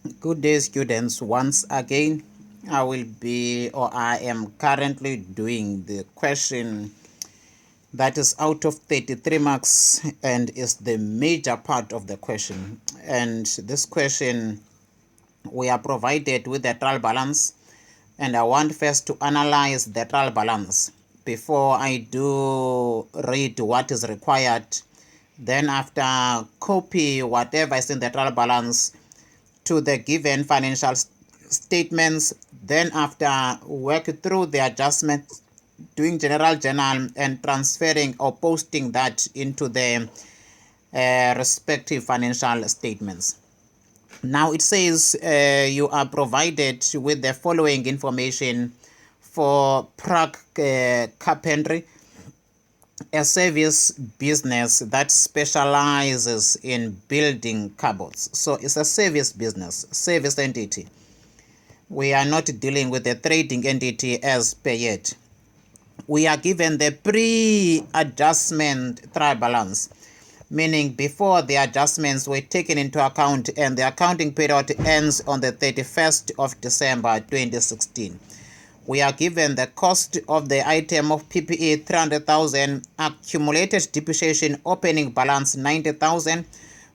Good day, students. Once again, I am currently doing the question that is out of 33 marks and is the major part of the question. And this question, we are provided with the trial balance, and I want first to analyze the trial balance before I do read what is required. Then after, copy whatever is in the trial balance to the given financial statements. Then after, work through the adjustments, doing general journal and transferring or posting that into the respective financial statements. Now it says you are provided with the following information for Prague Carpentry, a service business that specializes in building cupboards. So it's a service business, service entity. We are not dealing with a trading entity as per yet. We are given the pre-adjustment trial balance, meaning before the adjustments were taken into account, and the accounting period ends on the 31st of December 2016. We are given the cost of the item of PPE 300,000, accumulated depreciation opening balance 90,000,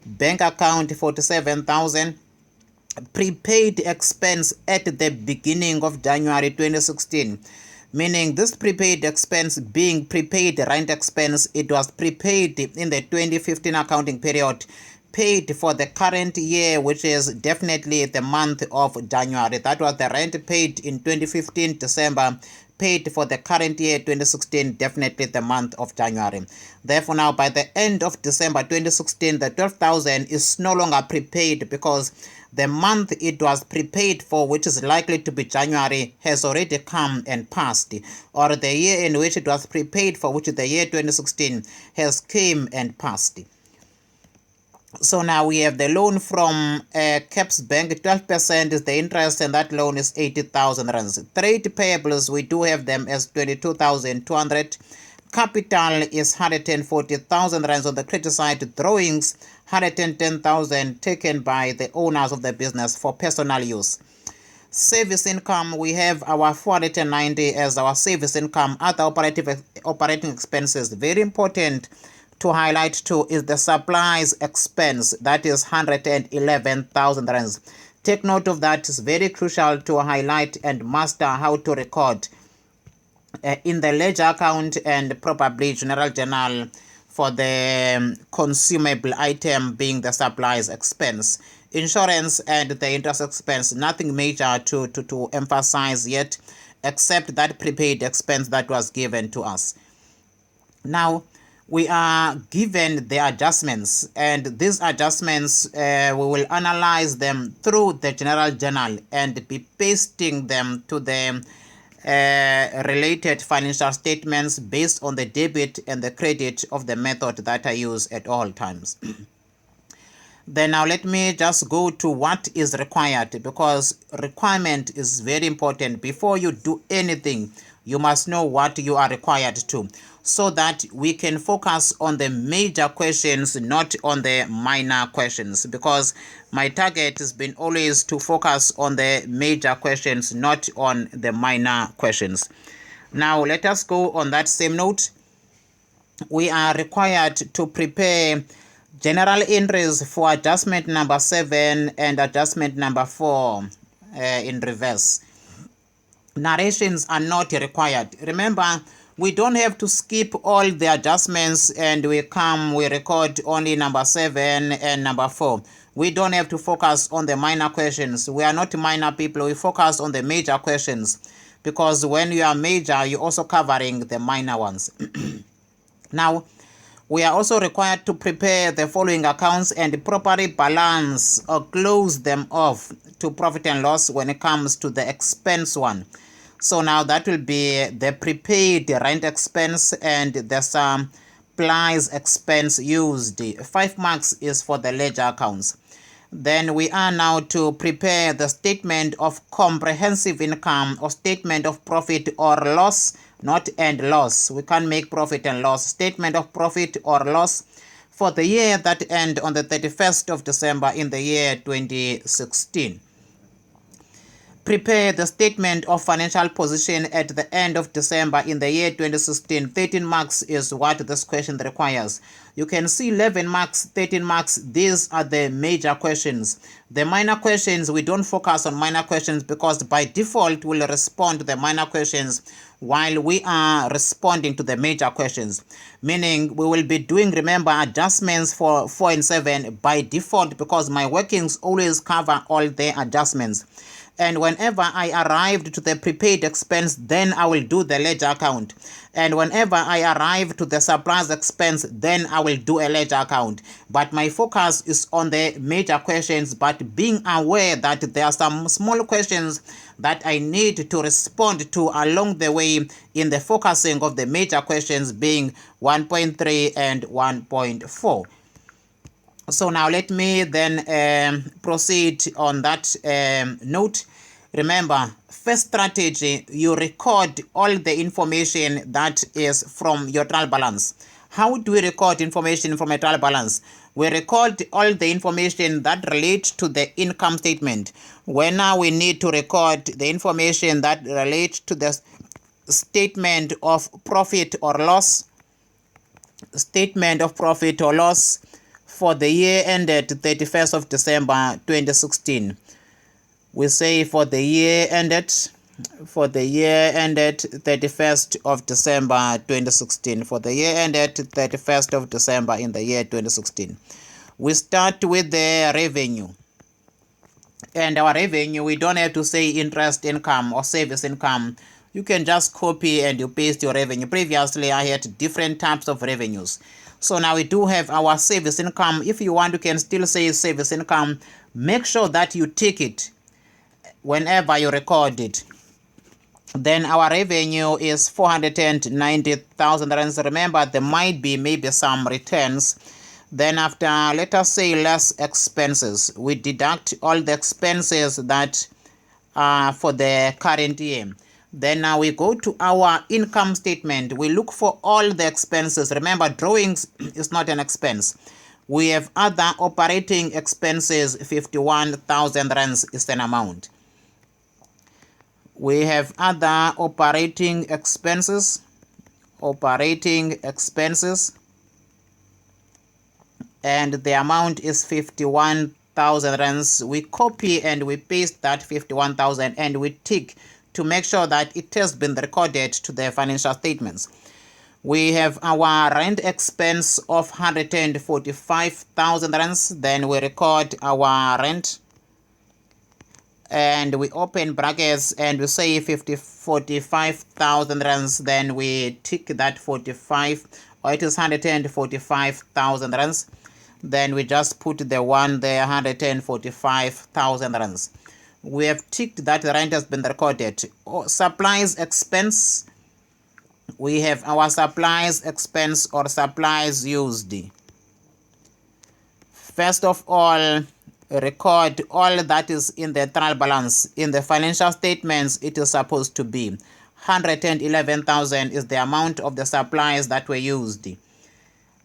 bank account 47,000, prepaid expense at the beginning of January 2016, meaning this prepaid expense being prepaid rent expense, it was prepaid in the 2015 accounting period, paid for the current year, which is definitely the month of January. That was the rent paid in 2015 December, paid for the current year 2016, definitely the month of January. Therefore, now by the end of December 2016, the 12,000 is no longer prepaid, because the month it was prepaid for, which is likely to be January, has already come and passed, or the year in which it was prepaid for, which is the year 2016, has came and passed. So now we have the loan from Caps Bank, 12% is the interest, and that loan is 80,000 rands. Trade payables, we do have them as 22,200. Capital is 140,000 rands on the credit side. Drawings, 110,000 taken by the owners of the business for personal use. Service income, we have our 490 as our service income. Other operating expenses, very important to highlight too, is the supplies expense, that is 111,000 rands. Take note of that. It's very crucial to highlight and master how to record in the ledger account and probably general journal for the consumable item being the supplies expense. Insurance and the interest expense, nothing major to emphasize yet, except that prepaid expense that was given to us. Now, we are given the adjustments, and these adjustments, we will analyze them through the general journal and be pasting them to the related financial statements based on the debit and the credit of the method that I use at all times. Then now let me just go to what is required, because requirement is very important. Before you do anything, you must know what you are required to, so that we can focus on the major questions, not on the minor questions, because my target has been always to focus on the major questions, not on the minor questions. Now let us go on that same note. We are required to prepare general entries for adjustment number 7 and adjustment number 4 in reverse. Narrations are not required. Remember, we don't have to skip all the adjustments and we record only number 7 and number 4. We don't have to focus on the minor questions. We are not minor people. We focus on the major questions, because when you are major, you're also covering the minor ones. Now, we are also required to prepare the following accounts and properly balance or close them off to profit and loss when it comes to the expense one. So now that will be the prepaid rent expense and the supplies expense used. 5 marks is for the ledger accounts. Then we are now to prepare the statement of comprehensive income or statement of profit or loss, not and loss. We can't make profit and loss. Statement of profit or loss. for the year that end on the 31st of December in the year 2016. Prepare the statement of financial position at the end of December in the year 2016. 13 marks is what this question requires. You can see 11 marks, 13 marks. These are the major questions. The minor questions, we don't focus on minor questions because by default we'll respond to the minor questions while we are responding to the major questions. Meaning we will be doing, remember, adjustments for 4 and 7 by default because my workings always cover all the adjustments. And whenever I arrived to the prepaid expense, then I will do the ledger account. And whenever I arrive to the supplies expense, then I will do a ledger account. But my focus is on the major questions, but being aware that there are some small questions that I need to respond to along the way in the focusing of the major questions being 1.3 and 1.4. So now let me then proceed on that note. Remember, first strategy, you record all the information that is from your trial balance. How do we record information from a trial balance? We record all the information that relates to the income statement. When now we need to record the information that relates to the statement of profit or loss, for the year ended 31st of December 2016. We say for the year ended 31st of December 2016. For the year ended 31st of December in the year 2016. We start with the revenue. And our revenue, we don't have to say interest income or service income. You can just copy and you paste your revenue. Previously, I had different types of revenues. So now we do have our service income. If you want, you can still say service income. Make sure that you tick it whenever you record it. Then our revenue is 490,000 rands. Remember, there might be maybe some returns. Then after, let us say, less expenses. We deduct all the expenses that are for the current year. Then now we go to our income statement. We look for all the expenses. Remember, drawings is not an expense. We have other operating expenses. 51,000 rands is an amount. We have other operating expenses. And the amount is 51,000 rands. We copy and we paste that 51,000 and we tick to make sure that it has been recorded to the financial statements. We have our rent expense of 145,000 rands. Then we record our rent and we open brackets and we say 45,000 rands. Then we tick that 45, or it is 145,000 rands. Then we just put the one there, 145,000 rands. We have ticked that the rent has been recorded. Supplies expense. We have our supplies expense or supplies used. First of all, record all that is in the trial balance. In the financial statements, it is supposed to be 111,000 is the amount of the supplies that were used.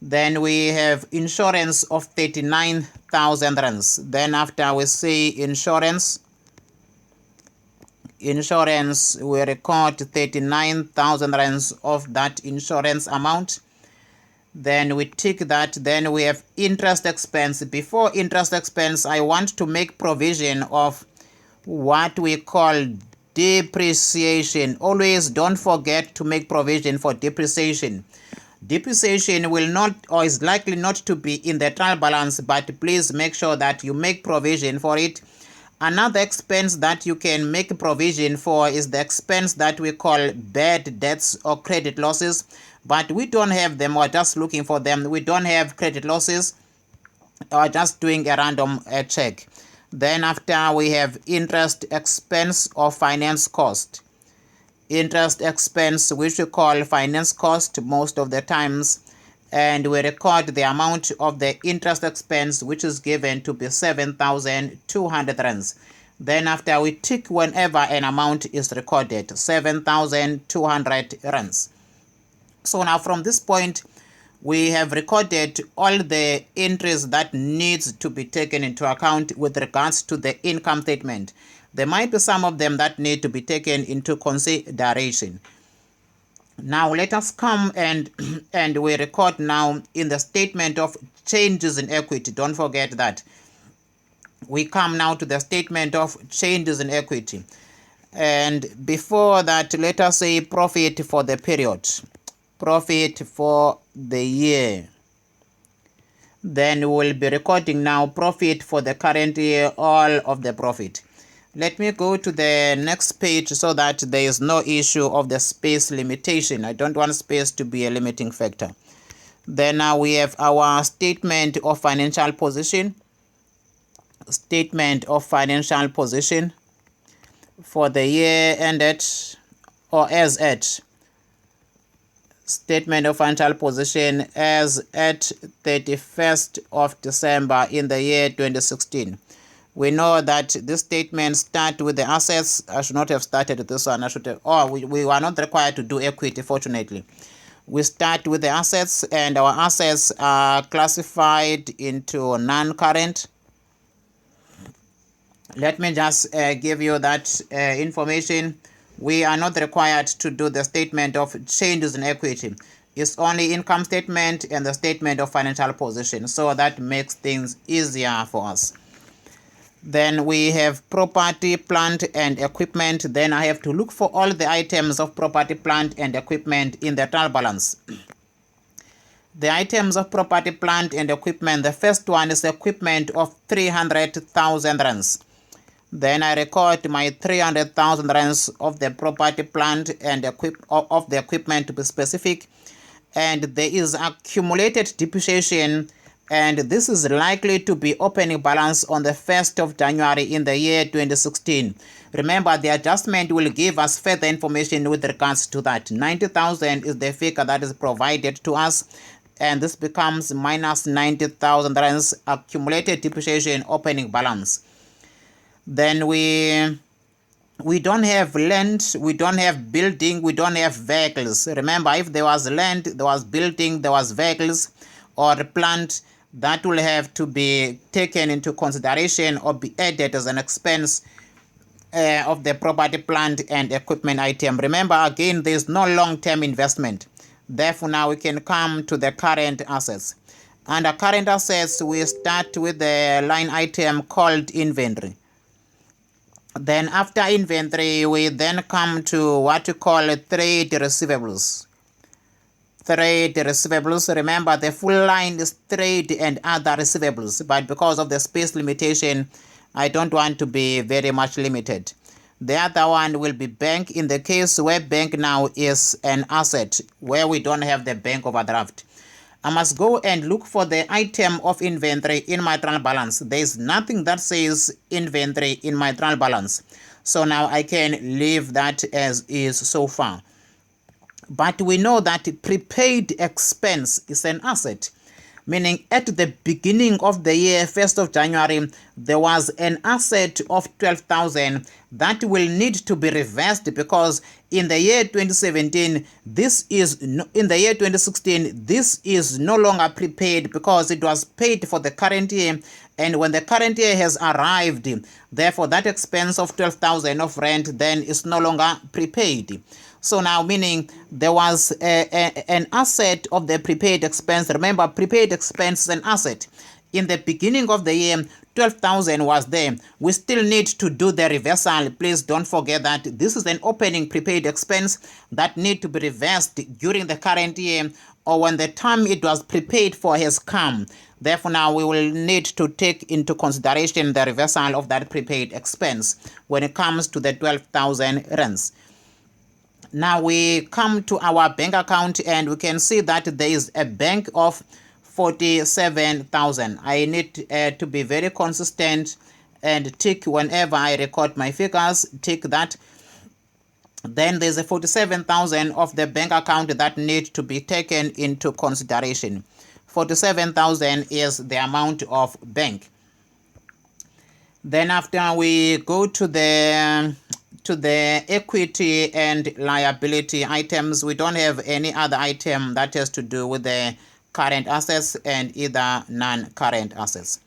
Then we have insurance of 39,000 rands. Then after we say insurance, we record 39,000 rands of that insurance amount. Then we tick that. Then we have interest expense. Before interest expense, I want to make provision of what we call depreciation. Always don't forget to make provision for depreciation. Depreciation will not, or is likely not to be in the trial balance, but please make sure that you make provision for it. Another expense that you can make provision for is the expense that we call bad debts or credit losses, but we don't have them. We're just looking for them. We don't have credit losses, or just doing a random check. Then after, we have interest expense or finance cost. Interest expense, which we call finance cost most of the times, and we record the amount of the interest expense, which is given to be 7,200 rands. Then after, we tick whenever an amount is recorded, 7,200 rands. So now from this point, we have recorded all the entries that needs to be taken into account with regards to the income statement. There might be some of them that need to be taken into consideration. Now let us come and we record now in the statement of changes in equity. Don't forget that. We come now to the statement of changes in equity. And before that, let us say profit for the period. Profit for the year. Then we will be recording now profit for the current year, all of the profit. Let me go to the next page so that there is no issue of the space limitation. I don't want space to be a limiting factor. Then now we have our statement of financial position. Statement of financial position for the year ended or as at. Statement of financial position as at 31st of December in the year 2016. We know that this statement start with the assets. I should not have started with this one. We are not required to do equity, fortunately. We start with the assets, and our assets are classified into non-current. Let me just give you that information. We are not required to do the statement of changes in equity. It's only income statement and the statement of financial position. So that makes things easier for us. Then we have property, plant, and equipment. Then I have to look for all the items of property, plant, and equipment in the trial balance. The items of property, plant, and equipment. The first one is equipment of 300,000 rands. Then I record my 300,000 rands of the property, plant, and of the equipment to be specific. And there is accumulated depreciation, and this is likely to be opening balance on the 1st of January in the year 2016. Remember, the adjustment will give us further information with regards to that. 90,000 is the figure that is provided to us, and this becomes minus 90,000 rands accumulated depreciation opening balance. Then we don't have land, we don't have building, we don't have vehicles. Remember, if there was land, there was building, there was vehicles or plant, that will have to be taken into consideration or be added as an expense of the property, plant, and equipment item. Remember, again, there is no long-term investment. Therefore, now we can come to the current assets. Under current assets, we start with the line item called inventory. Then after inventory, we then come to what you call trade receivables. Trade receivables, remember the full line is trade and other receivables, but because of the space limitation, I don't want to be very much limited. The other one will be bank, in the case where bank now is an asset, where we don't have the bank overdraft. I must go and look for the item of inventory in my trial balance. There is nothing that says inventory in my trial balance. So now I can leave that as is so far. But we know that prepaid expense is an asset, meaning at the beginning of the year, 1st of January, there was an asset of 12,000 that will need to be reversed because in the year 2017, in the year 2016, this is no longer prepaid because it was paid for the current year. And when the current year has arrived, therefore that expense of 12,000 of rent then is no longer prepaid. So now, meaning there was an asset of the prepaid expense. Remember, prepaid expense is an asset. In the beginning of the year, 12,000 was there. We still need to do the reversal. Please don't forget that this is an opening prepaid expense that need to be reversed during the current year or when the time it was prepaid for has come. Therefore, now we will need to take into consideration the reversal of that prepaid expense when it comes to the 12,000 rands. Now we come to our bank account and we can see that there is a bank of 47,000. I need to be very consistent and tick whenever I record my figures, tick that. Then there's a 47,000 of the bank account that need to be taken into consideration. 47,000 is the amount of bank. Then after we go to the equity and liability items, we don't have any other item that has to do with the current assets and either non-current assets.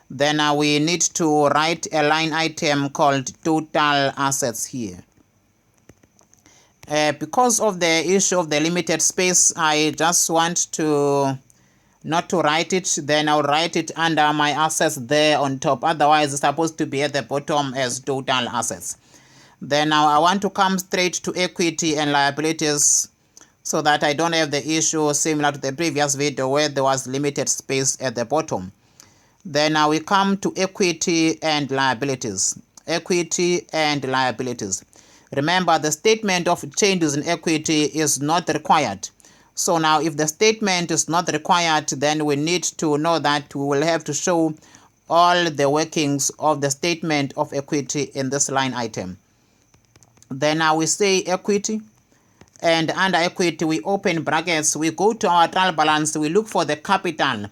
Then we need to write a line item called total assets here. Because of the issue of the limited space, I just want to not to write it, then I'll write it under my assets there on top. Otherwise, it's supposed to be at the bottom as total assets. Then now I want to come straight to equity and liabilities so that I don't have the issue similar to the previous video where there was limited space at the bottom. Then now we come to equity and liabilities. Equity and liabilities. Remember, the statement of changes in equity is not required. So now if the statement is not required, then we need to know that we will have to show all the workings of the statement of equity in this line item. Then now we say equity, and under equity we open brackets, we go to our trial balance, we look for the capital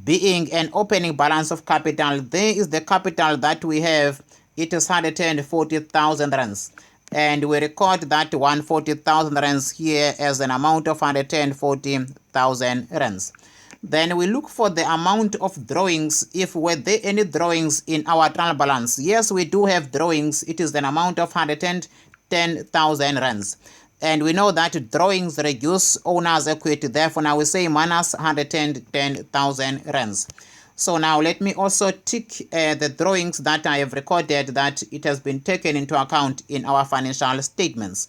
being an opening balance of capital. There is the capital that we have, it is 140,000 rands. And we record that 140,000 rands here as an amount of 140,000 rands. Then we look for the amount of drawings, if were there any drawings in our trial balance. Yes, we do have drawings. It is an amount of 110,000 rands. And we know that drawings reduce owner's equity. Therefore, now we say minus 110,000 rands. So now let me also tick the drawings that I have recorded that it has been taken into account in our financial statements.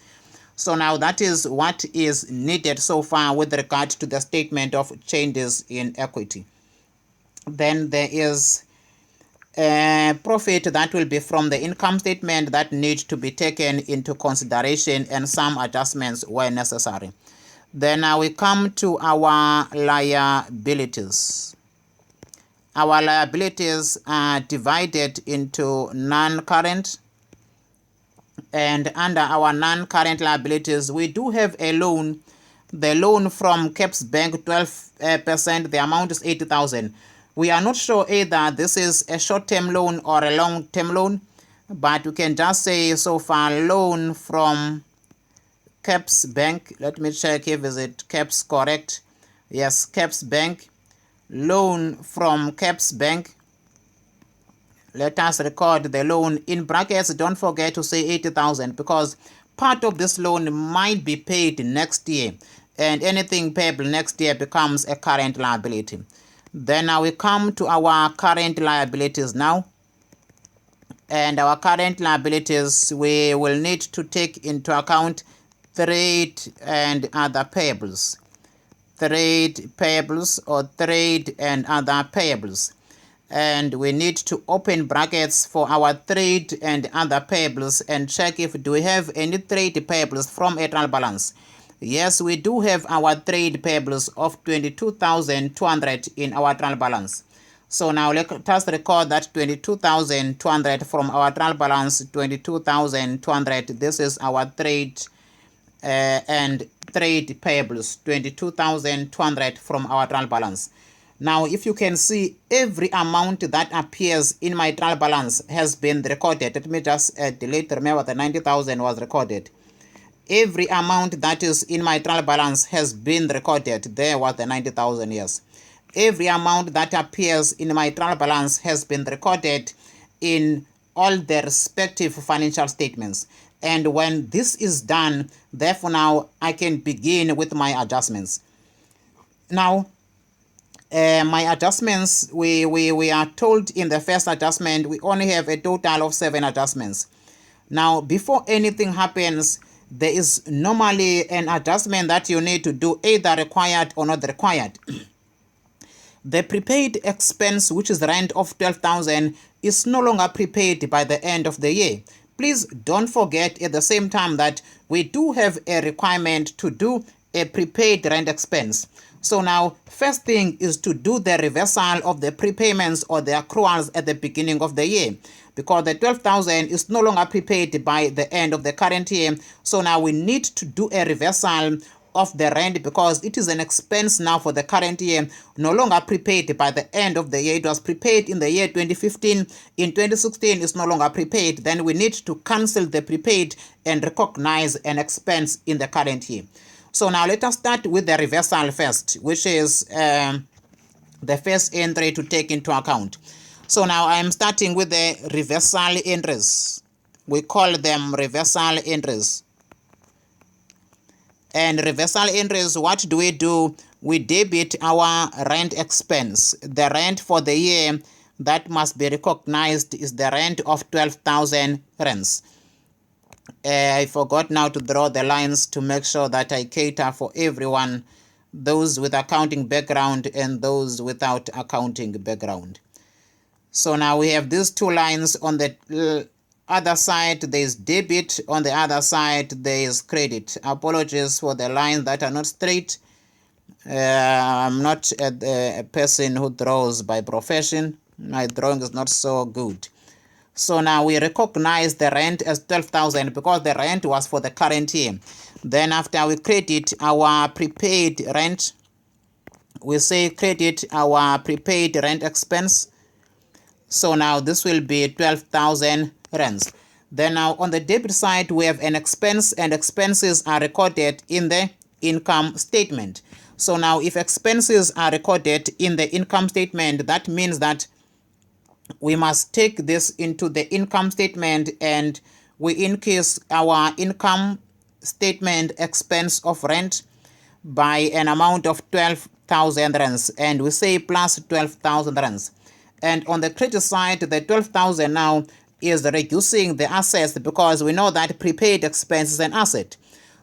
So now that is what is needed so far with regard to the statement of changes in equity. Then there is a profit that will be from the income statement that needs to be taken into consideration and some adjustments where necessary. Then now we come to our liabilities. Our liabilities are divided into non-current, and under our non-current liabilities, we do have a loan. The loan from Caps Bank, 12%, the amount is 80,000. We are not sure either this is a short-term loan or a long-term loan, but we can just say so far loan from Caps Bank. Let me check if is it Caps correct. Yes, Caps Bank. Loan from Caps Bank. Let us record the loan in brackets. Don't forget to say 80,000 because part of this loan might be paid next year, and anything payable next year becomes a current liability. Then now we come to our current liabilities now. And our current liabilities, we will need to take into account trade and other payables. Trade payables or trade and other payables. And we need to open brackets for our trade and other payables and check if do we have any trade payables from a trial balance. Yes, we do have our trade payables of 22,200 in our trial balance. So now let us record that 22,200 from our trial balance, 22,200. This is our trade and trade payables, 22,200 from our trial balance. Now, if you can see, every amount that appears in my trial balance has been recorded. Let me just delete. Remember, the 90,000 was recorded. Every amount that is in my trial balance has been recorded. There was the 90,000, yes. Every amount that appears in my trial balance has been recorded in all the respective financial statements. And when this is done, therefore now I can begin with my adjustments. Now, my adjustments, we are told in the first adjustment, we only have a total of 7 adjustments. Now, before anything happens, there is normally an adjustment that you need to do, either required or not required. The prepaid expense, which is the rent of 12,000, is no longer prepaid by the end of the year. Please don't forget at the same time that we do have a requirement to do a prepaid rent expense. So now, first thing is to do the reversal of the prepayments or the accruals at the beginning of the year, because the 12,000 is no longer prepaid by the end of the current year. So now we need to do a reversal of the rent because it is an expense now for the current year, no longer prepaid by the end of the year. It was prepaid in the year 2015. In 2016, it's no longer prepaid. Then we need to cancel the prepaid and recognize an expense in the current year. So now let us start with the reversal first, which is the first entry to take into account. So now I am starting with the reversal entries. We call them reversal entries. And reversal entries, what do? We debit our rent expense. The rent for the year that must be recognized is the rent of 12,000 rands. I forgot now to draw the lines to make sure that I cater for everyone, those with accounting background and those without accounting background. So now we have these two lines. On the other side there is debit, on the other side there is credit. Apologies for the lines that are not straight. I'm not a person who draws by profession. My drawing is not so good. So now we recognize the rent as 12,000 because the rent was for the current year. Then after we credit our prepaid rent, we say credit our prepaid rent expense. So now this will be 12,000 rands. Then now on the debit side, we have an expense, and expenses are recorded in the income statement. So now if expenses are recorded in the income statement, that means that we must take this into the income statement, and we increase our income statement expense of rent by an amount of 12,000 rands, and we say plus 12,000 rands. And on the credit side, the 12,000 now is reducing the assets, because we know that prepaid expense is an asset.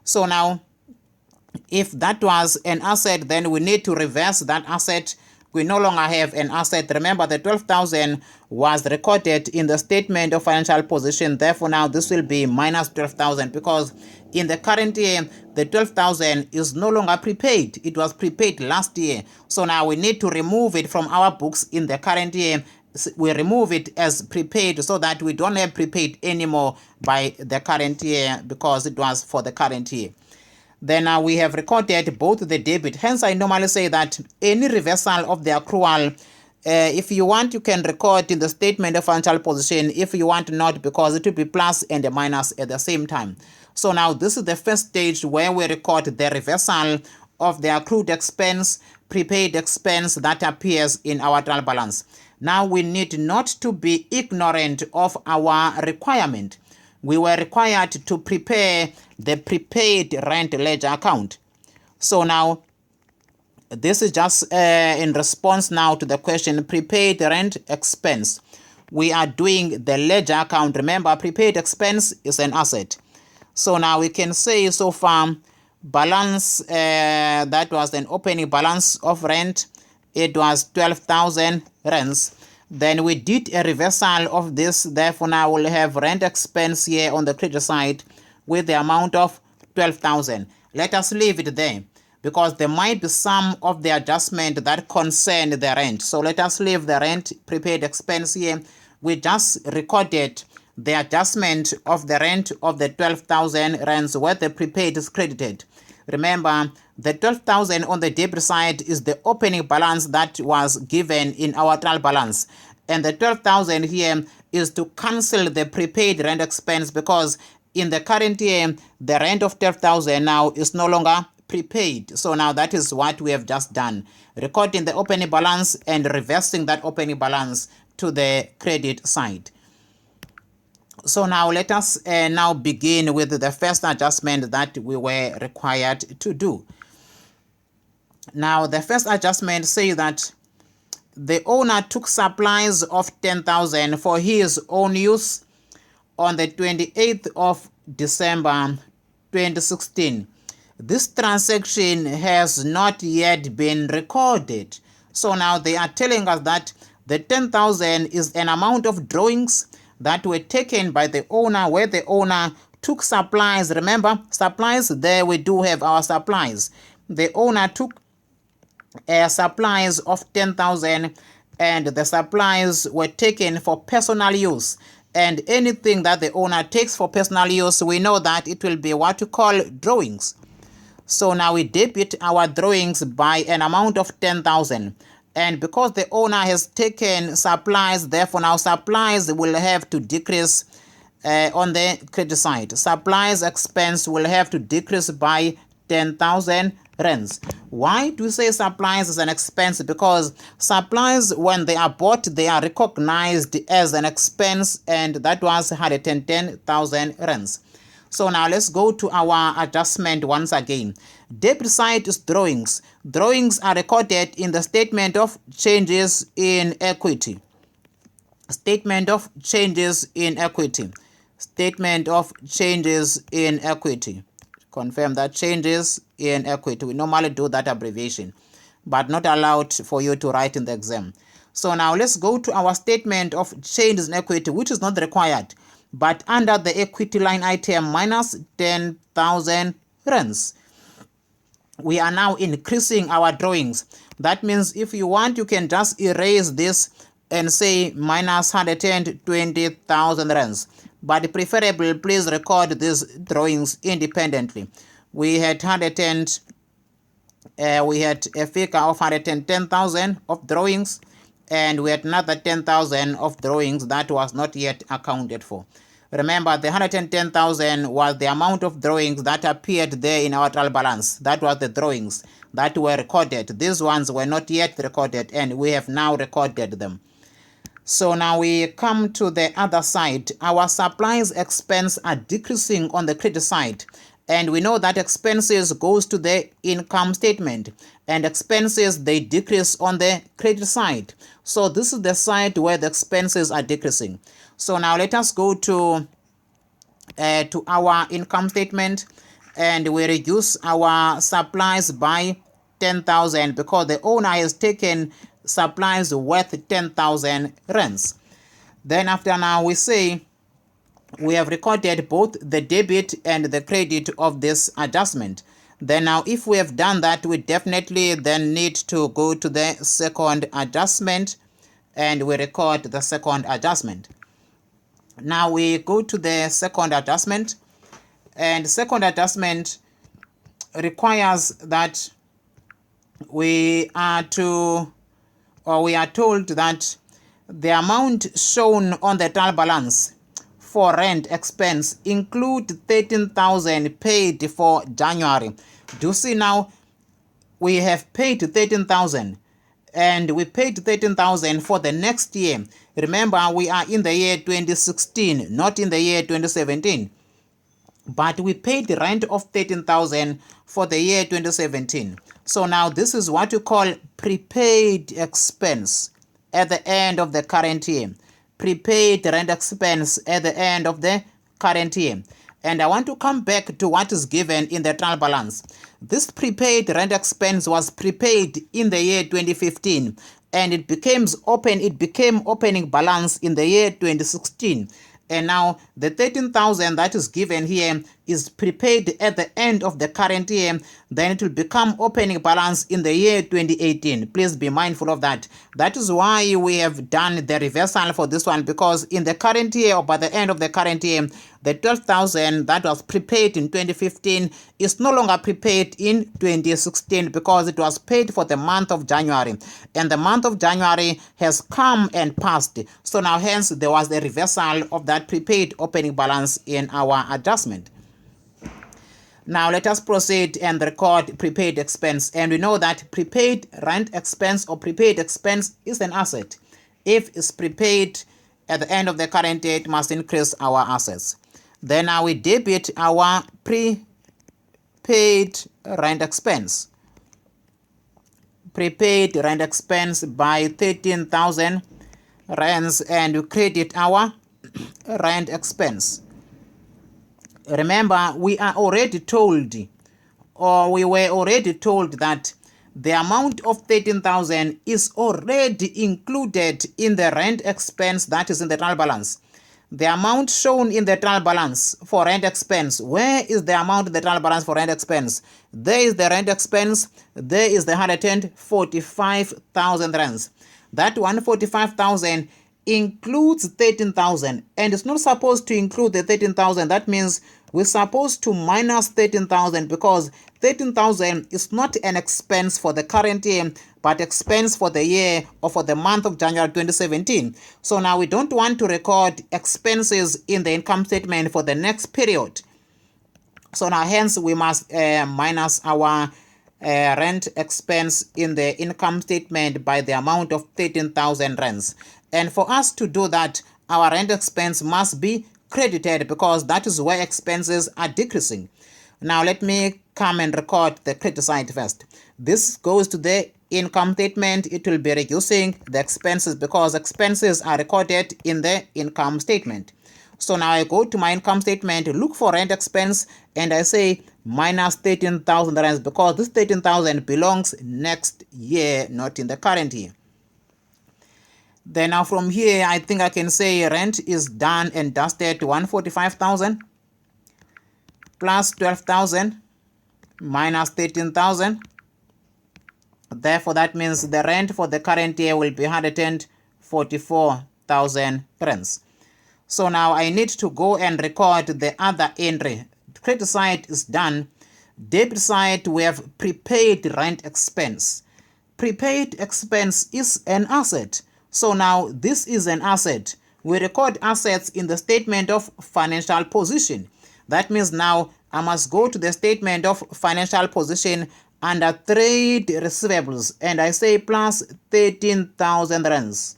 So now if that was an asset, then we need to reverse that asset. We no longer have an asset. Remember, the 12,000 was recorded in the statement of financial position. Therefore, now this will be minus 12,000, because in the current year, the 12,000 is no longer prepaid. It was prepaid last year. So now we need to remove it from our books in the current year. We remove it as prepaid so that we don't have prepaid anymore by the current year, because it was for the current year. Then we have recorded both the debit. Hence, I normally say that any reversal of the accrual, if you want, you can record in the statement of financial position. If you want not, because it will be plus and a minus at the same time. So now this is the first stage where we record the reversal of the accrued expense, prepaid expense that appears in our trial balance. Now we need not to be ignorant of our requirement. We were required to prepare the prepaid rent ledger account. So now this is just in response now to the question prepaid rent expense. We are doing the ledger account. Remember, prepaid expense is an asset. So now we can say so far balance, that was an opening balance of rent. It was 12,000 rands. Then we did a reversal of this. Therefore, now we'll have rent expense here on the credit side with the amount of 12,000. Let us leave it there, because there might be some of the adjustment that concern the rent. So let us leave the rent prepaid expense here. We just recorded the adjustment of the rent of the 12,000 rands where the prepaid is credited. Remember, the 12,000 on the debit side is the opening balance that was given in our trial balance. And the 12,000 here is to cancel the prepaid rent expense, because in the current year, the rent of 12,000 now is no longer prepaid. So now that is what we have just done, recording the opening balance and reversing that opening balance to the credit side. So now let us now begin with the first adjustment that we were required to do. Now the first adjustment says that the owner took supplies of 10,000 for his own use on the 28th of December 2016. This transaction has not yet been recorded. So now they are telling us that the 10,000 is an amount of drawings that were taken by the owner, where the owner took supplies. Remember, supplies, there we do have our supplies. The owner took supplies of 10,000, and the supplies were taken for personal use. And anything that the owner takes for personal use, we know that it will be what we call drawings. So now we debit our drawings by an amount of 10,000. And because the owner has taken supplies, therefore now supplies will have to decrease on the credit side. Supplies expense will have to decrease by 10,000 rands. Why do we say supplies is an expense? Because supplies, when they are bought, they are recognized as an expense, and that was 110,000 rands. So now let's go to our adjustment once again. Debit side is drawings. Drawings are recorded in the statement of changes in equity. Statement of changes in equity. Statement of changes in equity. Confirm that changes in equity. We normally do that abbreviation, but not allowed for you to write in the exam. So now let's go to our statement of changes in equity, which is not required, but under the equity line item minus 10,000 rands. We are now increasing our drawings. That means if you want, you can just erase this and say minus 120,000 rands. But preferably, please record these drawings independently. We had we had a figure of 110,000 of drawings, and we had another 10,000 of drawings that was not yet accounted for. Remember, the 110,000 was the amount of drawings that appeared there in our trial balance. That was the drawings that were recorded. These ones were not yet recorded, and we have now recorded them. So now we come to the other side. Our supplies expense are decreasing on the credit side. And we know that expenses goes to the income statement, and expenses, they decrease on the credit side. So this is the side where the expenses are decreasing. So now let us go to our income statement, and we reduce our supplies by 10,000 because the owner has taken supplies worth 10,000 rands. Then after now we say we have recorded both the debit and the credit of this adjustment. Then now if we have done that, we definitely then need to go to the second adjustment, and we record the second adjustment. Now we go to the second adjustment, and second adjustment requires that we are told that the amount shown on the trial balance for rent expense include 13,000 paid for January. Do you see now? We have paid 13,000, and we paid 13,000 for the next year. Remember, we are in the year 2016, not in the year 2017. But we paid the rent of 13,000 for the year 2017. So now this is what you call prepaid expense at the end of the current year. Prepaid rent expense at the end of the current year. And I want to come back to what is given in the trial balance. This prepaid rent expense was prepaid in the year 2015, and it became opening balance in the year 2016. And now the 13,000 that is given here is prepaid at the end of the current year. Then it will become opening balance in the year 2018. Please be mindful of that. That is why we have done the reversal for this one, because in the current year, or by the end of the current year, the 12,000 that was prepaid in 2015 is no longer prepaid in 2016 because it was paid for the month of January. And the month of January has come and passed. So now hence there was a reversal of that prepaid opening balance in our adjustment. Now let us proceed and record prepaid expense. And we know that prepaid rent expense or prepaid expense is an asset. If it's prepaid at the end of the current year, it must increase our assets. Then now we debit our prepaid rent expense. Prepaid rent expense by 13,000 rands, and we credit our rent expense. Remember, we were already told that the amount of 13,000 is already included in the rent expense that is in the trial balance. The amount shown in the trial balance for rent expense, where is the amount in the trial balance for rent expense? There is the rent expense, there is the 145,000 rands. That 145,000 includes 13,000, and it's not supposed to include the 13,000. That means we're supposed to minus 13,000 because 13,000 is not an expense for the current year, but expense for the year or for the month of January 2017. So now we don't want to record expenses in the income statement for the next period. So now hence we must minus our rent expense in the income statement by the amount of 13,000 rands. And for us to do that, our rent expense must be credited because that is where expenses are decreasing. Now let me come and record the credit side first. This goes to the income statement. It will be reducing the expenses because expenses are recorded in the income statement. So now I go to my income statement, look for rent expense, and I say minus 13,000 rands because this 13,000 belongs next year, not in the current year. Then now from here, I think I can say rent is done and dusted to 145,000 plus 12,000 minus 13,000. Therefore, that means the rent for the current year will be 144,000 rands. So now I need to go and record the other entry. Credit side is done. Debit side, we have prepaid rent expense. Prepaid expense is an asset. So now this is an asset. We record assets in the statement of financial position. That means now I must go to the statement of financial position under trade receivables and I say plus 13,000 rands.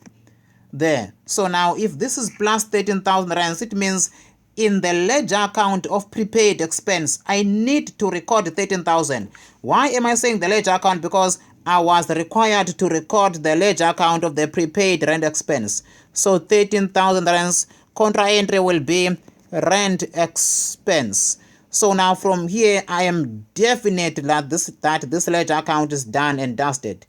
There. So now if this is plus 13,000 rands, it means in the ledger account of prepaid expense, I need to record 13,000. Why am I saying the ledger account? Because I was required to record the ledger account of the prepaid rent expense. So 13,000 rands, contra entry will be rent expense. So now from here, I am definite that this ledger account is done and dusted.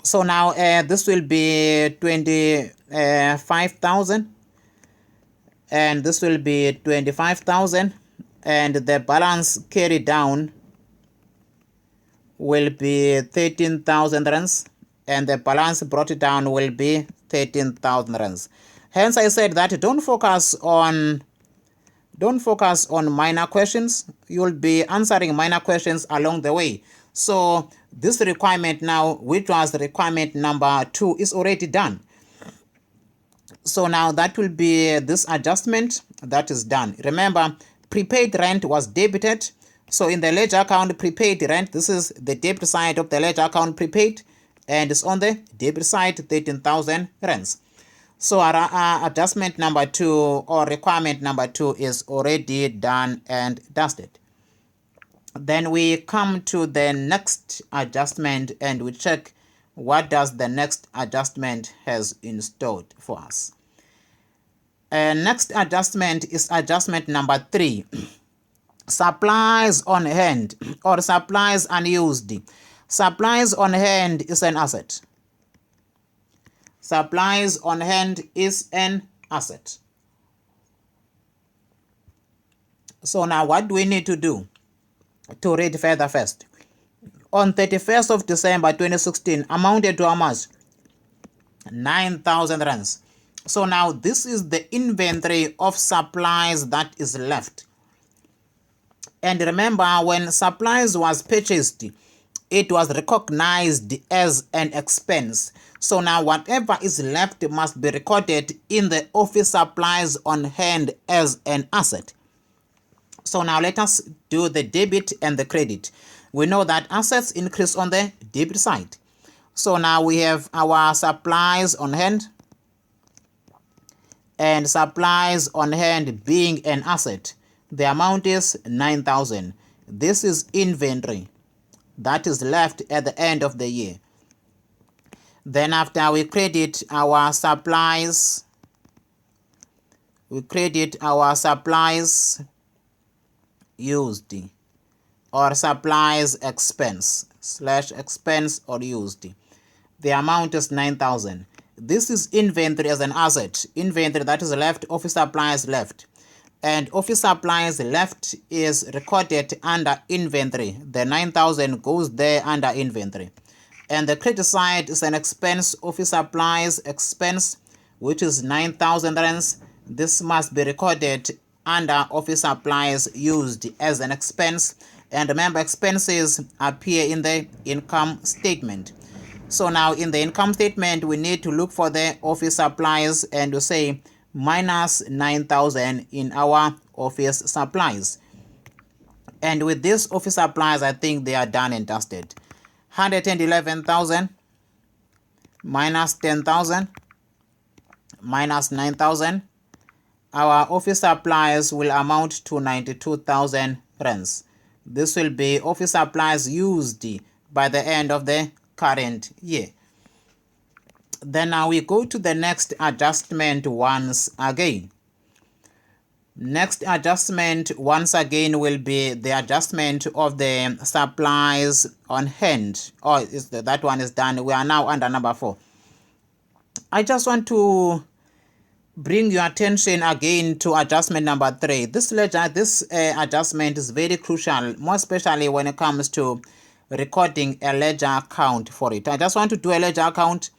So now this will be 25,000 and this will be 25,000 and the balance carried down will be 13,000 rands and the balance brought down will be 13,000 rands. Hence I said that don't focus on minor questions. You'll be answering minor questions along the way. So this requirement now, which was requirement number 2, is already done. So now that will be this adjustment that is done. Remember, prepaid rent was debited. So in the ledger account prepaid rent, this is the debit side of the ledger account prepaid, and it's on the debit side 13,000 rands. So our adjustment number 2 or requirement number 2 is already done and dusted. Then we come to the next adjustment and we check what does the next adjustment has installed for us. Next adjustment is adjustment number 3. Supplies on hand or supplies unused. Supplies on hand is an asset. Supplies on hand is an asset. So now what do we need to do to read further first? On 31st of December 2016 amounted to how much? 9,000 rands. So now this is the inventory of supplies that is left. And remember, when supplies was purchased, it was recognized as an expense. So now whatever is left must be recorded in the office supplies on hand as an asset. So now let us do the debit and the credit. We know that assets increase on the debit side. So now we have our supplies on hand, and supplies on hand being an asset. The amount is 9,000. This is inventory that is left at the end of the year. Then after we credit our supplies, used or supplies expense /expense or used. The amount is 9,000. This is inventory as an asset. Inventory that is left, office supplies left. And office supplies left is recorded under inventory. The 9,000 goes there under inventory. And the credit side is an expense, office supplies expense, which is 9,000 rands. This must be recorded under office supplies used as an expense. And remember, expenses appear in the income statement. So now in the income statement, we need to look for the office supplies and to say minus 9,000 in our office supplies. And with this office supplies, I think they are done and dusted. 111,000 minus 10,000 minus 9,000. Our office supplies will amount to 92,000 rands. This will be office supplies used by the end of the current year. Then now we go to the next adjustment once again. Next adjustment once again will be the adjustment of the supplies on hand. Oh, that one is done. We are now under number 4. I just want to bring your attention again to adjustment number 3. This adjustment is very crucial, more especially when it comes to recording a ledger account for it. I just want to do a ledger account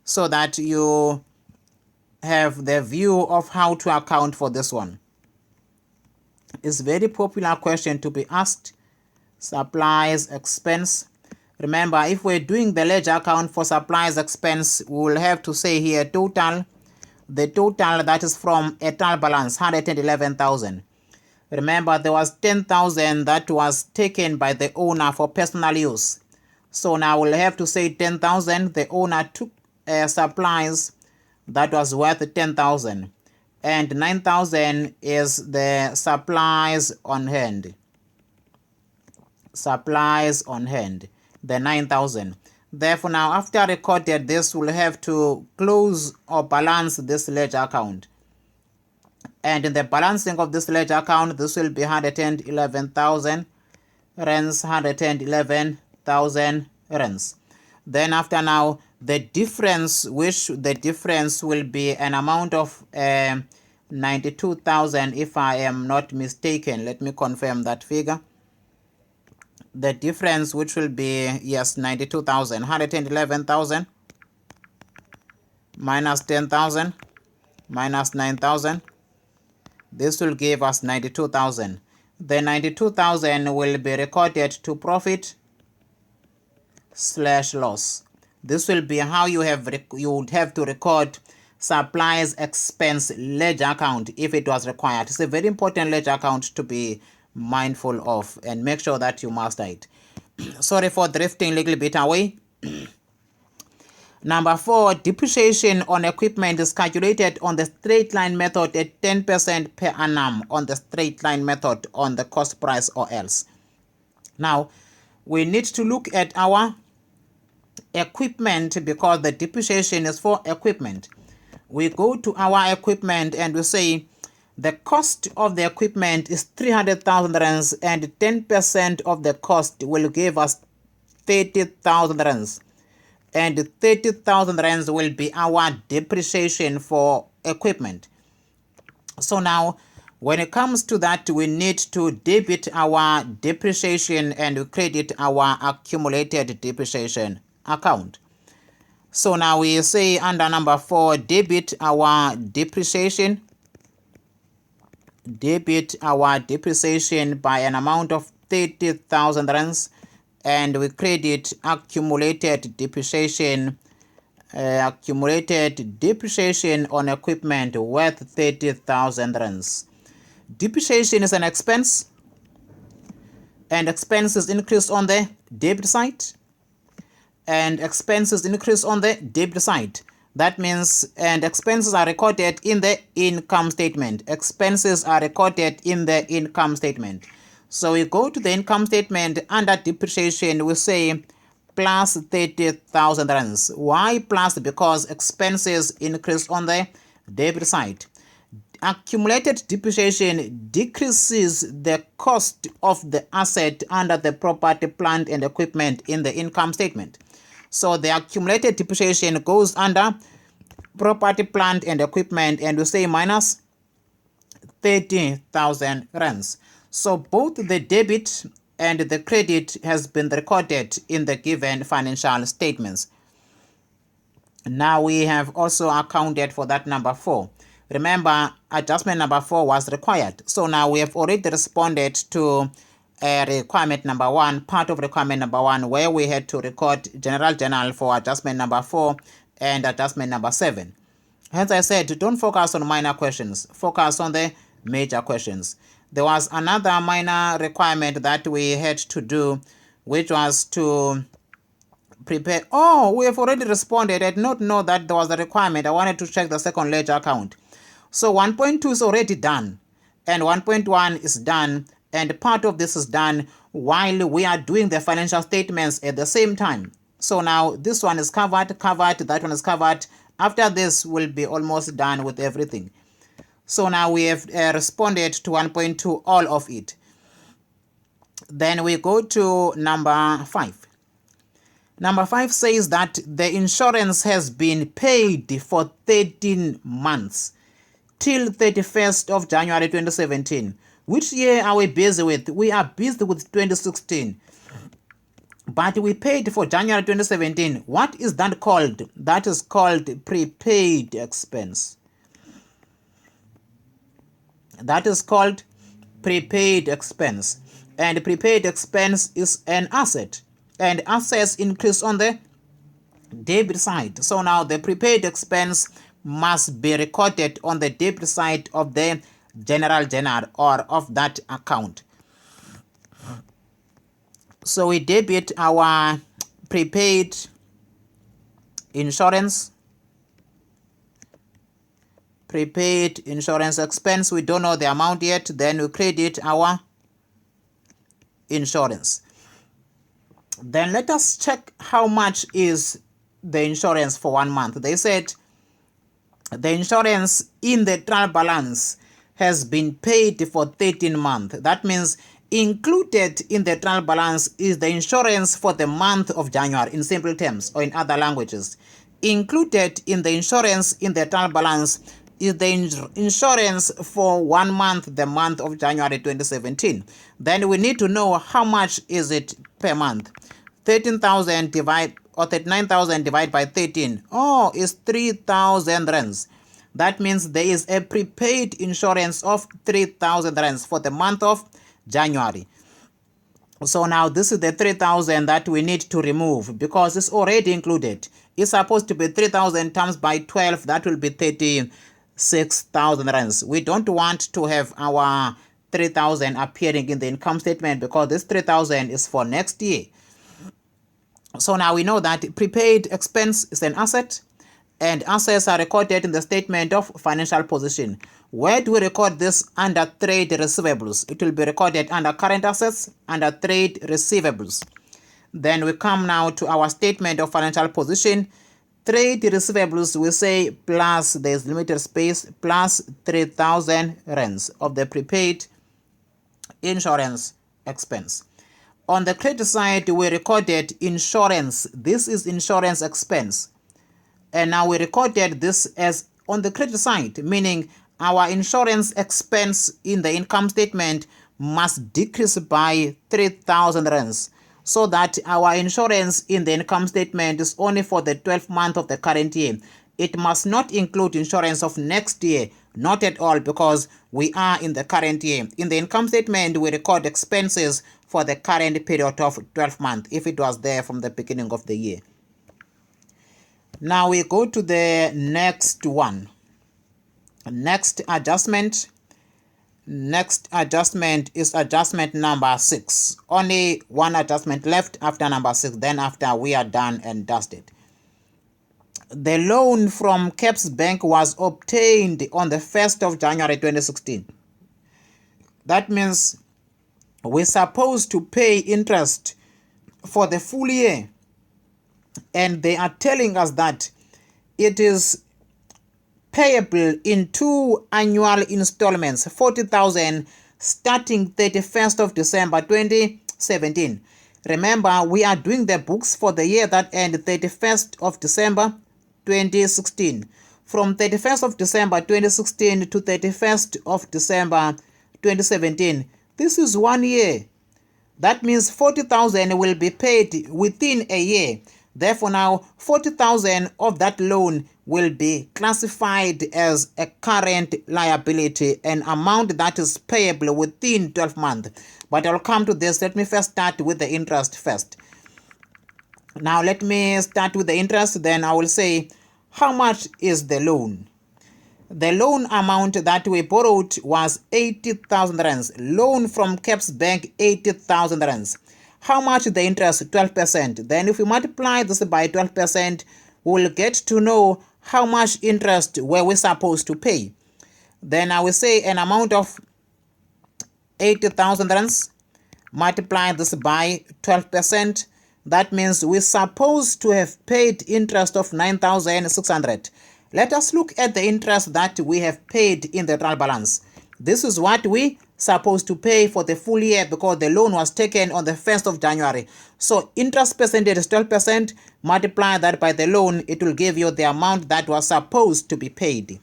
so that you have the view of how to account for this one. It's a very popular question to be asked. Supplies expense. Remember, if we're doing the ledger account for supplies expense, we will have to say here total. The total that is from a trial balance, 111,000. Remember, there was 10,000 that was taken by the owner for personal use. So now we'll have to say 10,000. The owner took supplies that was worth 10,000. And 9,000 is the supplies on hand. Supplies on hand, the 9,000. Therefore, now after recorded this, we'll have to close or balance this ledger account. And in the balancing of this ledger account, this will be 111,000 rands, 111,000 rands. Then after now, the difference will be an amount of 92,000 if I am not mistaken. Let me confirm that figure. The difference which will be, yes, 92,000, 111,000 minus 10,000 minus 9,000. This will give us 92,000. The 92,000 will be recorded to profit/loss. This will be how you would have to record supplies expense ledger account if it was required. It's a very important ledger account to be mindful of and make sure that you master it. Sorry for drifting a little bit away. Number 4, depreciation on equipment is calculated on the straight line method at 10% per annum on the straight line method on the cost price or else. Now, we need to look at our equipment because the depreciation is for equipment. We go to our equipment and we say the cost of the equipment is 300,000 rands and 10% of the cost will give us 30,000 rands. And 30,000 rands will be our depreciation for equipment. So now, when it comes to that, we need to debit our depreciation and credit our accumulated depreciation account. So now we say under number 4, debit our depreciation. Debit our depreciation by an amount of 30,000 rands. And we credit accumulated depreciation on equipment worth 30,000 rands. Depreciation is an expense, and expenses increase on the debit side, and expenses increase on the debit side. That means, and expenses are recorded in the income statement. Expenses are recorded in the income statement. So we go to the income statement under depreciation, we say plus 30,000 rands. Why plus? Because expenses increase on the debit side. Accumulated depreciation decreases the cost of the asset under the property, plant, and equipment in the income statement. So the accumulated depreciation goes under property, plant, and equipment, and we say minus 30,000 rands. So both the debit and the credit has been recorded in the given financial statements. Now we have also accounted for that number 4. Remember, adjustment number 4 was required. So now we have already responded to requirement number 1, part of requirement number 1, where we had to record general journal for adjustment number 4 and adjustment number 7. Hence I said, don't focus on minor questions, focus on the major questions. there was another minor requirement that we had to do, which was to prepare. Oh, we have already responded. I did not know that there was a requirement. I wanted to check the second ledger account. So 1.2 is already done, and 1.1 is done, and part of this is done while we are doing the financial statements at the same time. So now this one is covered, that one is covered. After this, we'll be almost done with everything. So now we have responded to 1.2, all of it. Then we go to number 5. Number 5 says that the insurance has been paid for 13 months till 31st of January 2017. Which year are we busy with? We are busy with 2016. But we paid for January 2017. What is that called? That is called prepaid expense. That is called prepaid expense. And prepaid expense is an asset. And assets increase on the debit side. So now the prepaid expense must be recorded on the debit side of the general or of that account. So we debit our prepaid insurance expense. We don't know the amount yet. Then we credit our insurance. Then let us check how much is the insurance for 1 month. They said the insurance in the trial balance has been paid for 13 months. That means included in the trial balance is the insurance for the month of January, in simple terms, or in other languages. Included in the insurance in the trial balance is the insurance for 1 month, the month of January 2017. Then we need to know how much is it per month. 13,000 or 39,000 divided by 13. Oh, it's 3,000 rands. That means there is a prepaid insurance of 3,000 rands for the month of January. So now this is the 3,000 that we need to remove because it's already included. It's supposed to be 3,000 times by 12. That will be 36,000 rands. We don't want to have our 3,000 appearing in the income statement because this 3,000 is for next year. So now we know that prepaid expense is an asset, and assets are recorded in the statement of financial position. Where do we record this? Under trade receivables. It will be recorded under current assets, under trade receivables. Then we come now to our statement of financial position. Trade receivables, we say plus, there's limited space, plus 3,000 rands of the prepaid insurance expense. On the credit side, we recorded insurance. This is insurance expense. And now we recorded this as on the credit side, meaning our insurance expense in the income statement must decrease by 3,000 rands, so that our insurance in the income statement is only for the 12th month of the current year. It must not include insurance of next year, not at all, because we are in the current year. In the income statement, we record expenses for the current period of 12 months, if it was there from the beginning of the year. Now we go to the next one. Next adjustment is adjustment number 6. Only one adjustment left after number 6. Then after we are done and dusted. The loan from Caps Bank was obtained on the 1st of January 2016. That means we're supposed to pay interest for the full year. And they are telling us that it is payable in 2 annual installments, 40,000, starting 31st of December 2017. Remember, we are doing the books for the year that end 31st of December 2016. From 31st of December 2016 to 31st of December 2017. This is 1 year. That means 40,000 will be paid within a year. Therefore, now 40,000 of that loan will be classified as a current liability, an amount that is payable within 12 months. But I'll come to this. Let me first start with the interest first. Now, let me start with the interest. Then I will say, how much is the loan? The loan amount that we borrowed was 80,000 rands. Loan from Caps Bank, 80,000 rands. How much the interest? 12%. Then if we multiply this by 12%, we'll get to know how much interest were we supposed to pay. Then I will say an amount of 80,000 rands. Multiply this by 12%. That means we're supposed to have paid interest of 9,600. Let us look at the interest that we have paid in the trial balance. This is what we supposed to pay for the full year because the loan was taken on the 1st of January. So interest percentage is 12%. Multiply that by the loan, it will give you the amount that was supposed to be paid.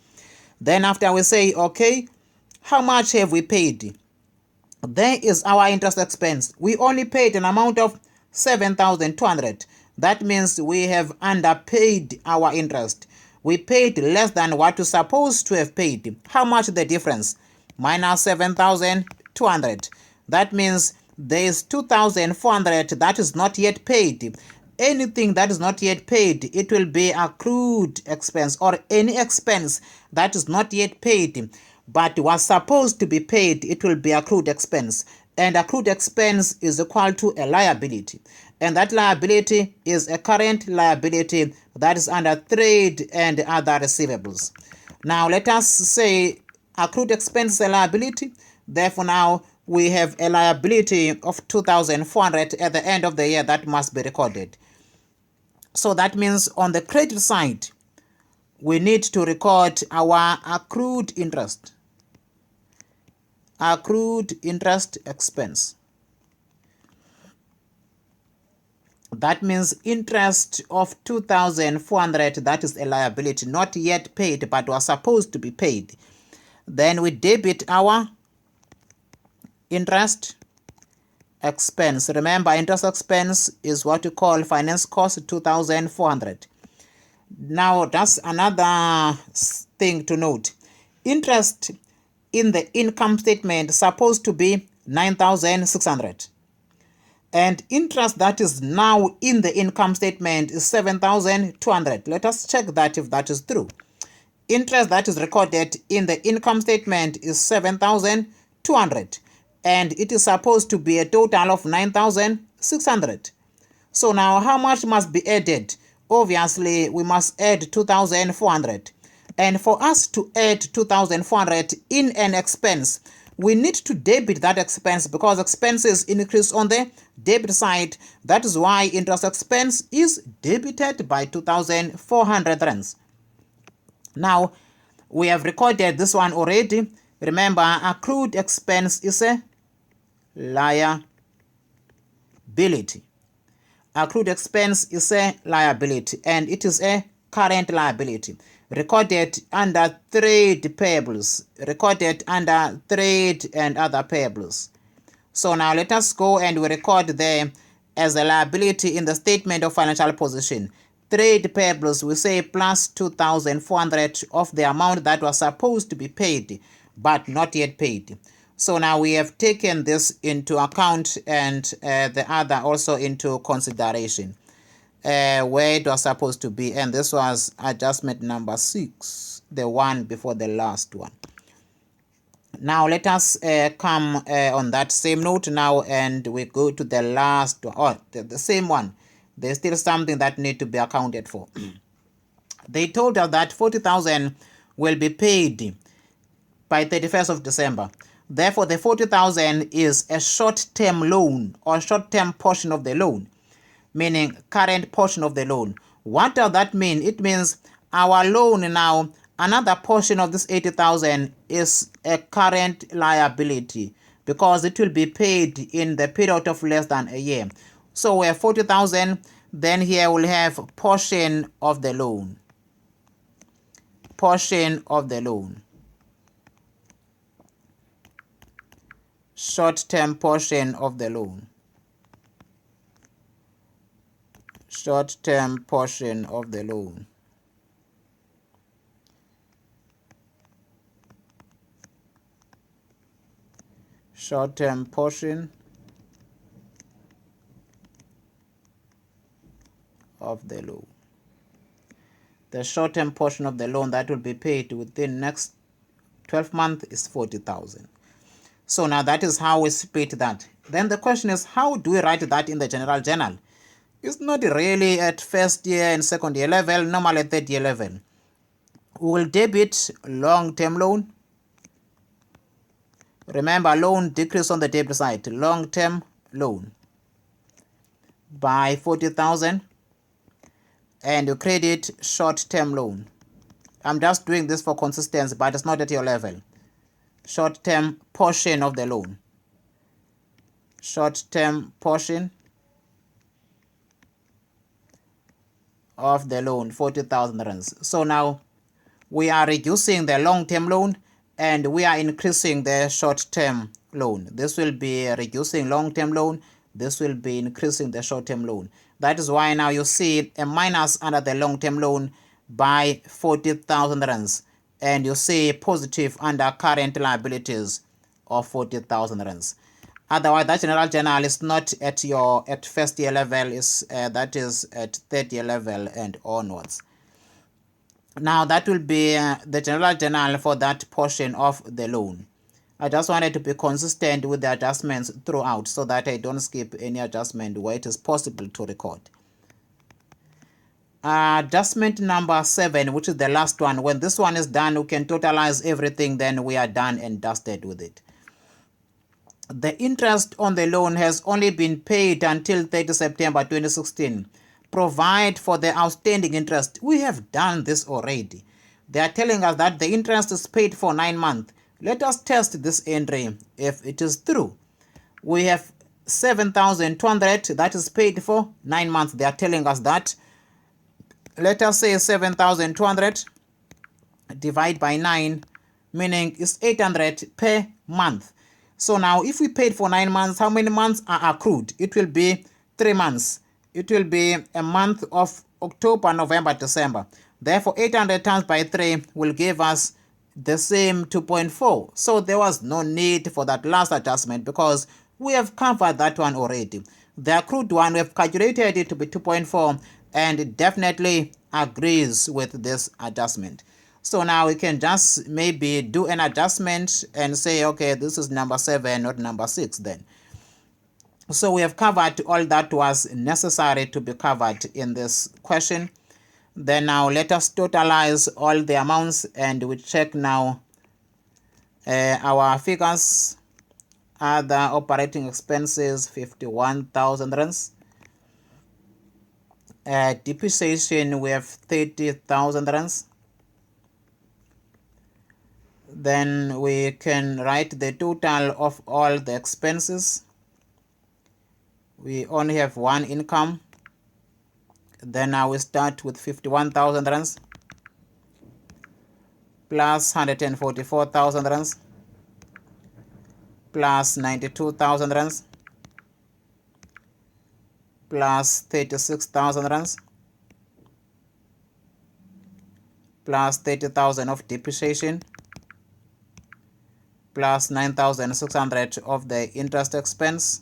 Then after we say, okay, how much have we paid? There is our interest expense. We only paid an amount of 7,200. That means we have underpaid our interest. We paid less than what we're supposed to have paid. How much the difference? Minus 7,200. That means there is 2,400 that is not yet paid. Anything that is not yet paid, it will be accrued expense, or any expense that is not yet paid but was supposed to be paid, it will be accrued expense. And accrued expense is equal to a liability. And that liability is a current liability that is under trade and other receivables. Now let us say accrued expense is a liability. Therefore now we have a liability of 2,400 at the end of the year that must be recorded. So that means on the credit side, we need to record our accrued interest. Accrued interest expense. That means interest of 2,400, that is a liability not yet paid but was supposed to be paid. Then we debit our interest expense. Remember, interest expense is what we call finance cost, 2,400. Now that's another thing to note. Interest in the income statement supposed to be 9,600. And interest that is now in the income statement is 7,200. Let us check that if that is true. Interest that is recorded in the income statement is 7,200. And it is supposed to be a total of 9,600. So now how much must be added? Obviously, we must add 2,400. And for us to add 2,400 in an expense, we need to debit that expense because expenses increase on the debit side. That is why interest expense is debited by 2,400 rands. Now, we have recorded this one already. Remember, accrued expense is a liability. Accrued expense is a liability and it is a current liability. Recorded under trade payables. Recorded under trade and other payables. So now let us go and we record there as a liability in the statement of financial position. Trade payables, we say plus 2,400 of the amount that was supposed to be paid but not yet paid. So now we have taken this into account and the other also into consideration. Where it was supposed to be, and this was adjustment number 6, the one before the last one. Now let us come on that same note now, and we go to the last one, or the same one. There's still something that need to be accounted for. They told us that 40,000 will be paid by 31st of December. Therefore, the 40,000 is a short-term loan or short-term portion of the loan, meaning current portion of the loan. What does that mean? It means our loan now, another portion of this 80,000 is a current liability because it will be paid in the period of less than a year. So we have 40,000, then here we'll have portion of the loan. Portion of the loan. Short-term portion of the loan. Short-term portion of the loan. Short-term portion of the loan. The short-term portion of the loan that will be paid within next 12 months is 40,000. So now that is how we split that. Then the question is, how do we write that in the general journal? It's not really at first year and second year level, normally at third year level. We will debit long-term loan. Remember, loan decrease on the debit side, long-term loan by 40,000, and you credit short-term loan. I'm just doing this for consistency, but it's not at your level. Short-term portion of the loan. Short-term portion of the loan, 40,000 rands. So now we are reducing the long-term loan and we are increasing the short-term loan. This will be reducing long-term loan. This will be increasing the short-term loan. That is why now you see a minus under the long-term loan by 40,000 rands, and you see positive under current liabilities of 40,000 rands. Otherwise, that general journal is not at first year level, that is at third year level and onwards. Now that will be the general journal for that portion of the loan. I just wanted to be consistent with the adjustments throughout so that I don't skip any adjustment where it is possible to record. Adjustment number 7, which is the last one. When this one is done, we can totalize everything, then we are done and dusted with it. The interest on the loan has only been paid until 30 September 2016. Provide for the outstanding interest. We have done this already. They are telling us that the interest is paid for 9 months. Let us test this entry if it is true. We have 7,200 that is paid for 9 months. They are telling us that. Let us say 7,200 divide by 9, meaning it's 800 per month. So now if we paid for 9 months, how many months are accrued? It will be 3 months. It will be a month of October, November, December. Therefore, 800 times by 3 will give us the same 2.4. So there was no need for that last adjustment because we have covered that one already. The accrued one, we have calculated it to be 2.4, and it definitely agrees with this adjustment. So now we can just maybe do an adjustment and say, okay, this is number 7, not number 6 then. So we have covered all that was necessary to be covered in this question. Then now let us totalize all the amounts and we check now our figures. Other operating expenses, 51,000 rands. Depreciation, we have 30,000 rands. Then we can write the total of all the expenses. We only have one income. Then now we start with 51,000 rands plus 144,000 rands plus 92,000 rands plus 36,000 rands plus 30,000 of depreciation plus 9,600 of the interest expense.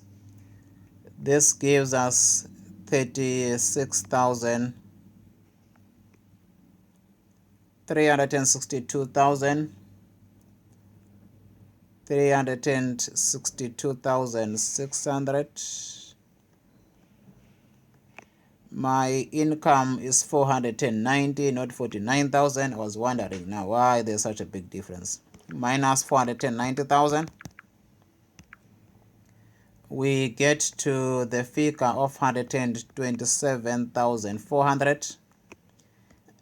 This gives us 362,600. My income is 490, not 49,000. I was wondering now why there's such a big difference. Minus 490,000. We get to the figure of 127,400.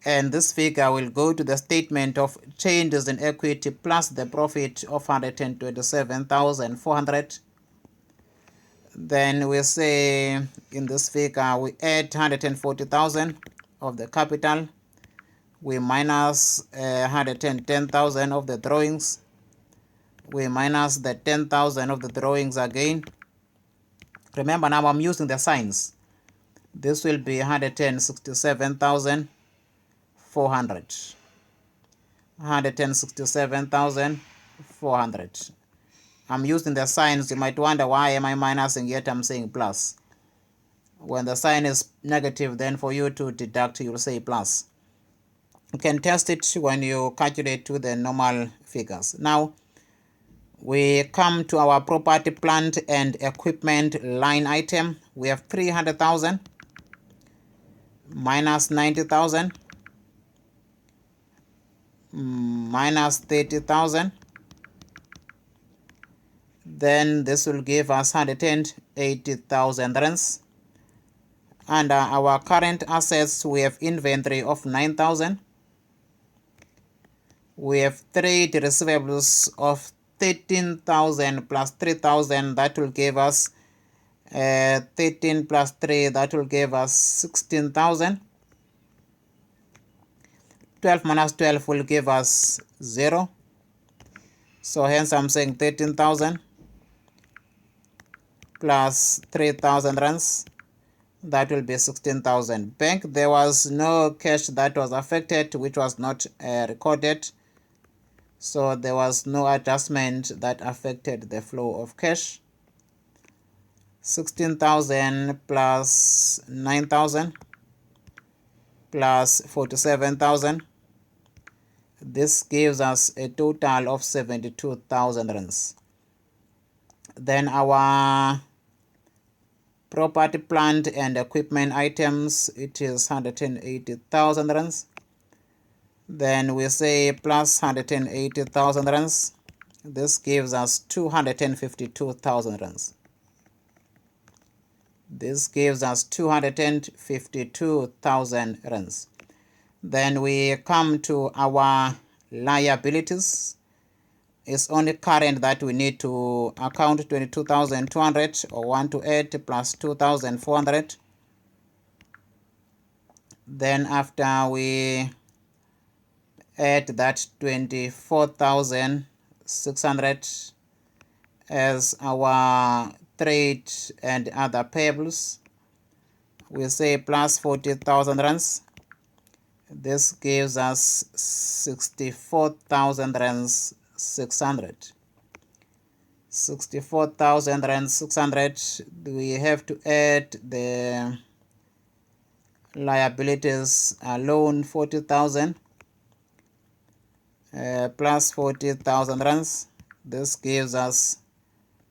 And this figure will go to the statement of changes in equity plus the profit of 127,400. Then we say in this figure we add 140,000 of the capital. We minus 110,000 of the drawings. We minus the 10,000 of the drawings again. Remember now I'm using the signs. This will be 167,400. 167,400. I'm using the signs. You might wonder why am I minusing yet I'm saying plus. When the sign is negative, then for you to deduct, you'll say plus. You can test it when you calculate to the normal figures. Now, we come to our property, plant and equipment line item. We have 300,000 minus 90,000 minus 30,000. Then this will give us 180,000 rands. Under our current assets, we have inventory of 9,000. We have trade receivables of 13,000 plus 3,000. That will give us 13 plus 3. That will give us 16,000. 12 minus 12 will give us 0. So hence I'm saying 13,000 plus 3,000 rands. That will be 16,000. Bank, there was no cash that was affected, which was not recorded. So there was no adjustment that affected the flow of cash. 16,000 plus 9,000 plus 47,000. This gives us a total of 72,000 rands. Then our property, plant and equipment items, it is 180,000 rands. Then we say plus 180,000 rands. This gives us 252,000 rands. This gives us 252,000 rands. Then we come to our liabilities. It's only current that we need to account 22,200 or 128 plus 2,400. Then after we add that 24,600 as our trade and other payables, we say plus 40,000 rands. This gives us 64,000 rands 600. 64,000 rands 600. We have to add the liabilities alone, 40,000 plus 40,000 rands. This gives us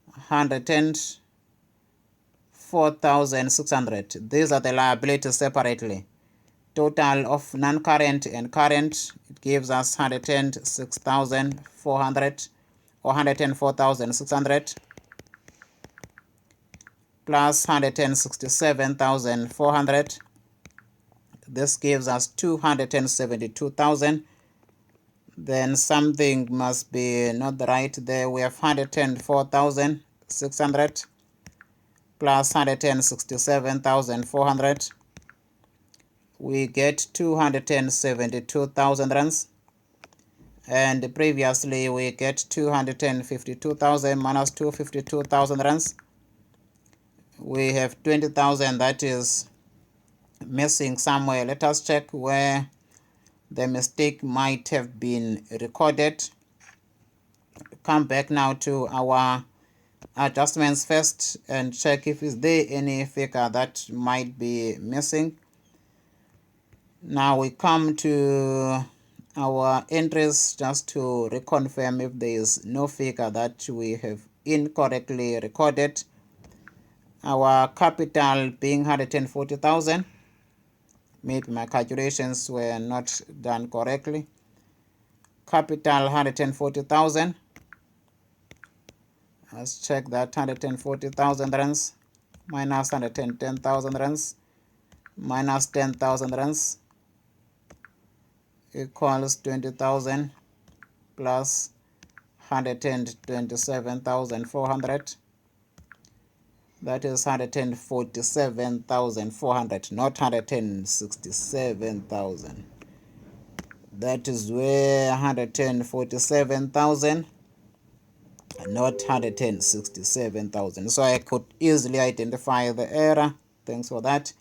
104,600. These are the liabilities separately. Total of non-current and current, it gives us 106,400 or 104,600 plus 167,400. This gives us 272,000. Then something must be not right there. We have 104,600 plus 167,400. We get 272,000 rands. And previously we get 252,000 minus 252,000 rands. We have 20,000 that is missing somewhere. Let us check where the mistake might have been recorded. Come back now to our adjustments first and check if is there any figure that might be missing. Now we come to our entries just to reconfirm if there is no figure that we have incorrectly recorded. Our capital being 140,000. Maybe my calculations were not done correctly. Capital 140,000. Let's check that. 140,000 rands minus 110,000 rands minus 10,000 rands equals 20,000 plus 127,400. That is 147,400, not 167,000. That is where 147,000, not 167,000. So I could easily identify the error. Thanks for that.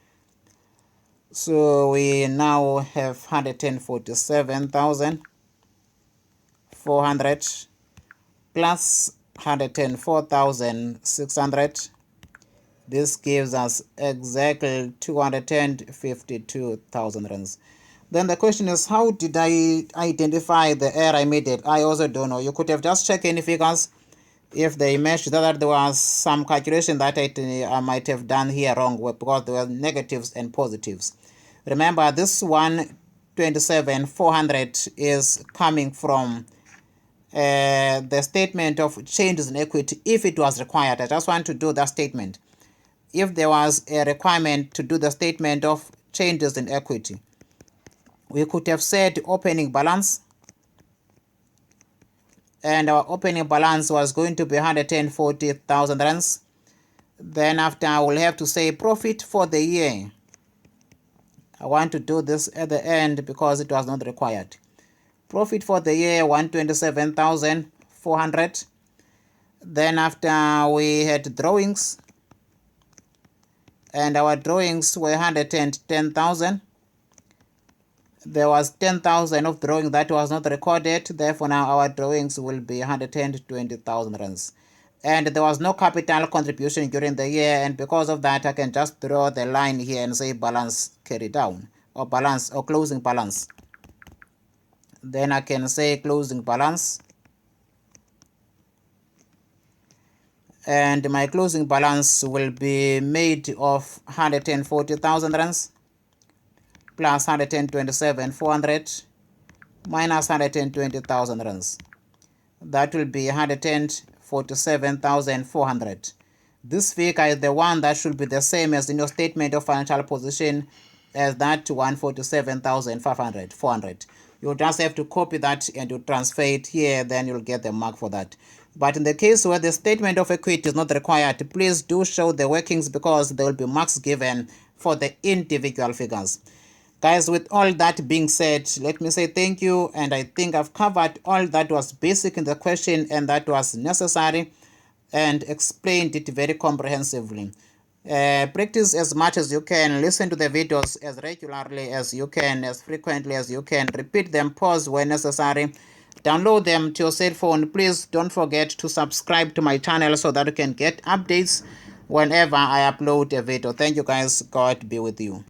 So we now have 147,400 plus 104,600. This gives us exactly 252,000 rands. Then the question is, how did I identify the error I made it? I also don't know. You could have just checked any figures. If they matched that there was some calculation that I might have done here wrong because there were negatives and positives. Remember, this 127,400 is coming from the statement of changes in equity if it was required. I just want to do that statement. If there was a requirement to do the statement of changes in equity, we could have said opening balance, and our opening balance was going to be 140,000 rands. Then after, I will have to say profit for the year. I want to do this at the end because it was not required. Profit for the year 127,400. Then after, we had drawings, and our drawings were 110,000. There was 10,000 of drawing that was not recorded. Therefore, now our drawings will be 120,000 rands. And there was no capital contribution during the year, and because of that, I can just draw the line here and say balance carry down, or balance, or closing balance. Then I can say closing balance, and my closing balance will be made of 140,000 rands plus 127,400 minus 120,000 rands. That will be 147,400. This figure is the one that should be the same as in your statement of financial position as that 147,400. You just have to copy that and you transfer it here, then you'll get the mark for that. But in the case where the statement of equity is not required, please do show the workings because there will be marks given for the individual figures. Guys, with all that being said, let me say thank you, and I think I've covered all that was basic in the question and that was necessary and explained it very comprehensively. Practice as much as you can, listen to the videos as regularly as you can, as frequently as you can, repeat them, pause when necessary, download them to your cell phone. Please don't forget to subscribe to my channel so that you can get updates whenever I upload a video. Thank you guys, God be with you.